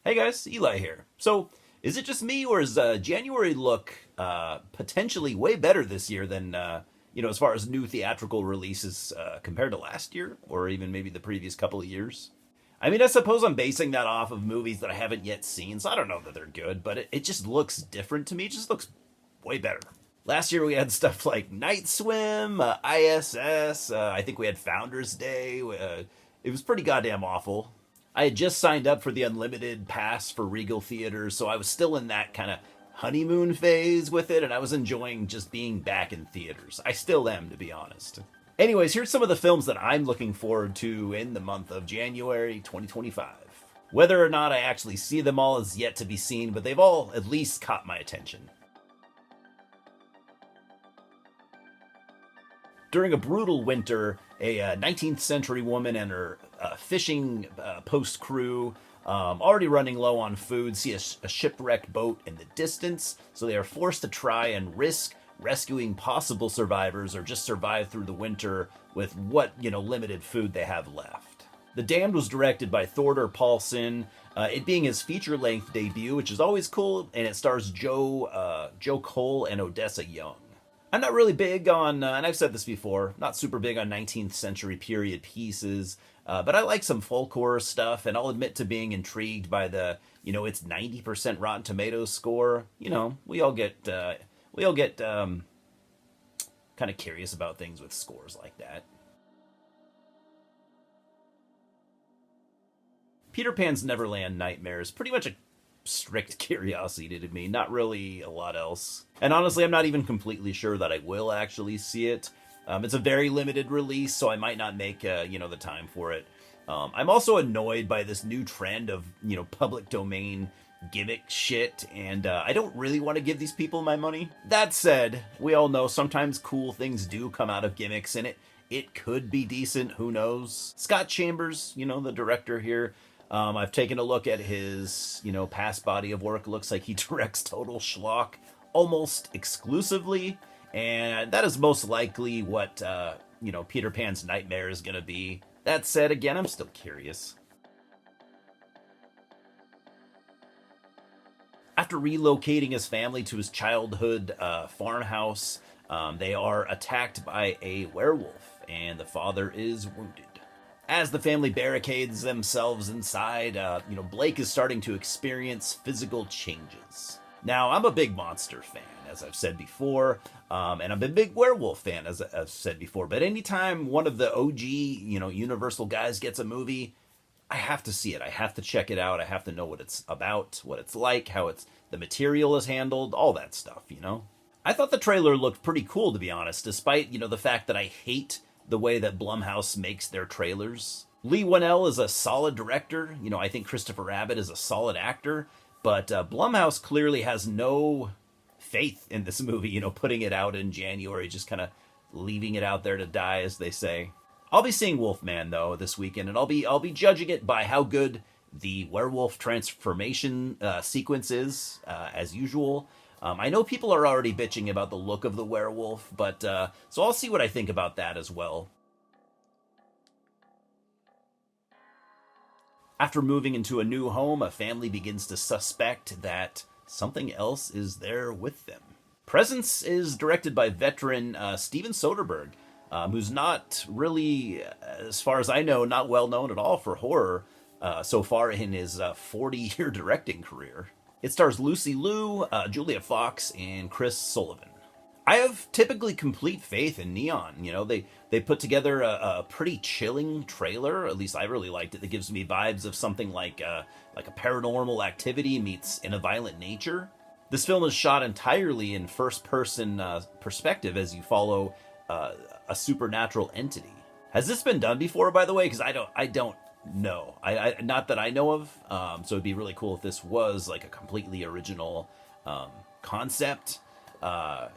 Hey guys, Eli here. So, is it just me, or is January look potentially way better this year than as far as new theatrical releases compared to last year, or even maybe the previous couple of years? I mean, I suppose I'm basing that off of movies that I haven't yet seen, so I don't know that they're good, but it just looks different to me. It just looks way better. Last year we had stuff like Night Swim, ISS. I think we had Founders Day. It was pretty goddamn awful. I had just signed up for the unlimited pass for Regal Theaters, so I was still in that kind of honeymoon phase with it, and I was enjoying just being back in theaters. I still am, to be honest. Anyways, here's some of the films that I'm looking forward to in the month of January 2025. Whether or not I actually see them all is yet to be seen, but they've all at least caught my attention. During a brutal winter, a 19th century woman and her fishing post crew, already running low on food, see a shipwrecked boat in the distance, so they are forced to try and risk rescuing possible survivors or just survive through the winter with what, limited food they have left. The Damned was directed by Thorder Paulson, it being his feature-length debut, which is always cool, and it stars Joe Cole and Odessa Young. I'm not really big on, and I've said this before, not super big on 19th century period pieces, but I like some folk horror stuff, and I'll admit to being intrigued by it's 90% Rotten Tomatoes score. We all get kind of curious about things with scores like that. Peter Pan's Neverland Nightmare is pretty much a strict curiosity to me, not really a lot else. And honestly, I'm not even completely sure that I will actually see it. It's a very limited release, so I might not make the time for it. I'm also annoyed by this new trend of public domain gimmick shit, and I don't really want to give these people my money. That said, we all know sometimes cool things do come out of gimmicks, and it could be decent. Who knows? Scott Chambers, the director here, I've taken a look at his, past body of work. It looks like he directs total schlock almost exclusively, and that is most likely what, Peter Pan's Nightmare is going to be. That said, again, I'm still curious. After relocating his family to his childhood farmhouse, they are attacked by a werewolf, and the father is wounded. As the family barricades themselves inside, Blake is starting to experience physical changes. Now, I'm a big monster fan, as I've said before, and I'm a big werewolf fan, as I've said before. But anytime one of the OG, Universal guys gets a movie, I have to see it. I have to check it out. I have to know what it's about, what it's like, how the material is handled, all that stuff. I thought the trailer looked pretty cool, to be honest, despite, the fact that I hate the way that Blumhouse makes their trailers. Lee Whannell is a solid director. I think Christopher Abbott is a solid actor, but Blumhouse clearly has no faith in this movie, putting it out in January, just kind of leaving it out there to die, as they say. I'll be seeing Wolfman, though, this weekend, and I'll be judging it by how good the werewolf transformation sequence is, as usual. I know people are already bitching about the look of the werewolf, but so I'll see what I think about that as well. After moving into a new home, a family begins to suspect that something else is there with them. Presence is directed by veteran Steven Soderbergh, who's not really, as far as I know, not well known at all for horror so far in his 40-year directing career. It stars Lucy Liu, Julia Fox, and Chris Sullivan. I have typically complete faith in Neon. They put together a pretty chilling trailer. At least I really liked it. That gives me vibes of something like a Paranormal Activity meets In a Violent Nature. This film is shot entirely in first-person perspective as you follow a supernatural entity. Has this been done before, by the way? Because I don't know. I not that I know of. So it'd be really cool if this was like a completely original concept.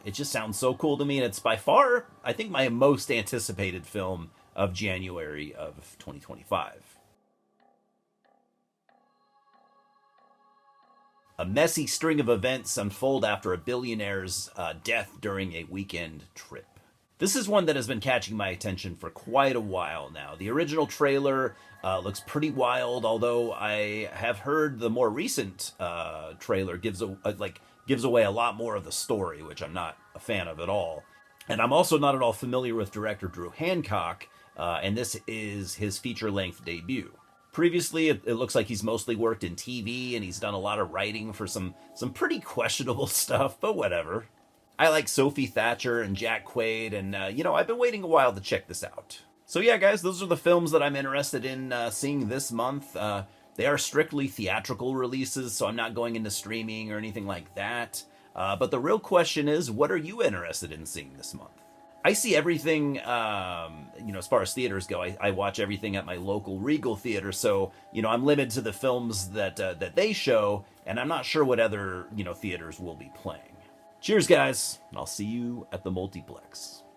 It just sounds so cool to me, and it's by far, I think, my most anticipated film of January of 2025. A messy string of events unfold after a billionaire's death during a weekend trip. This is one that has been catching my attention for quite a while now. The original trailer looks pretty wild, although I have heard the more recent trailer gives away a lot more of the story, which I'm not a fan of at all. And I'm also not at all familiar with director Drew Hancock, and this is his feature-length debut. Previously, it looks like he's mostly worked in TV, and he's done a lot of writing for some pretty questionable stuff, but whatever. I like Sophie Thatcher and Jack Quaid, and I've been waiting a while to check this out. So yeah, guys, those are the films that I'm interested in seeing this month. They are strictly theatrical releases, so I'm not going into streaming or anything like that. But the real question is, what are you interested in seeing this month? I see everything, as far as theaters go. I watch everything at my local Regal theater, so I'm limited to the films that they show, and I'm not sure what other theaters will be playing. Cheers, guys. I'll see you at the multiplex.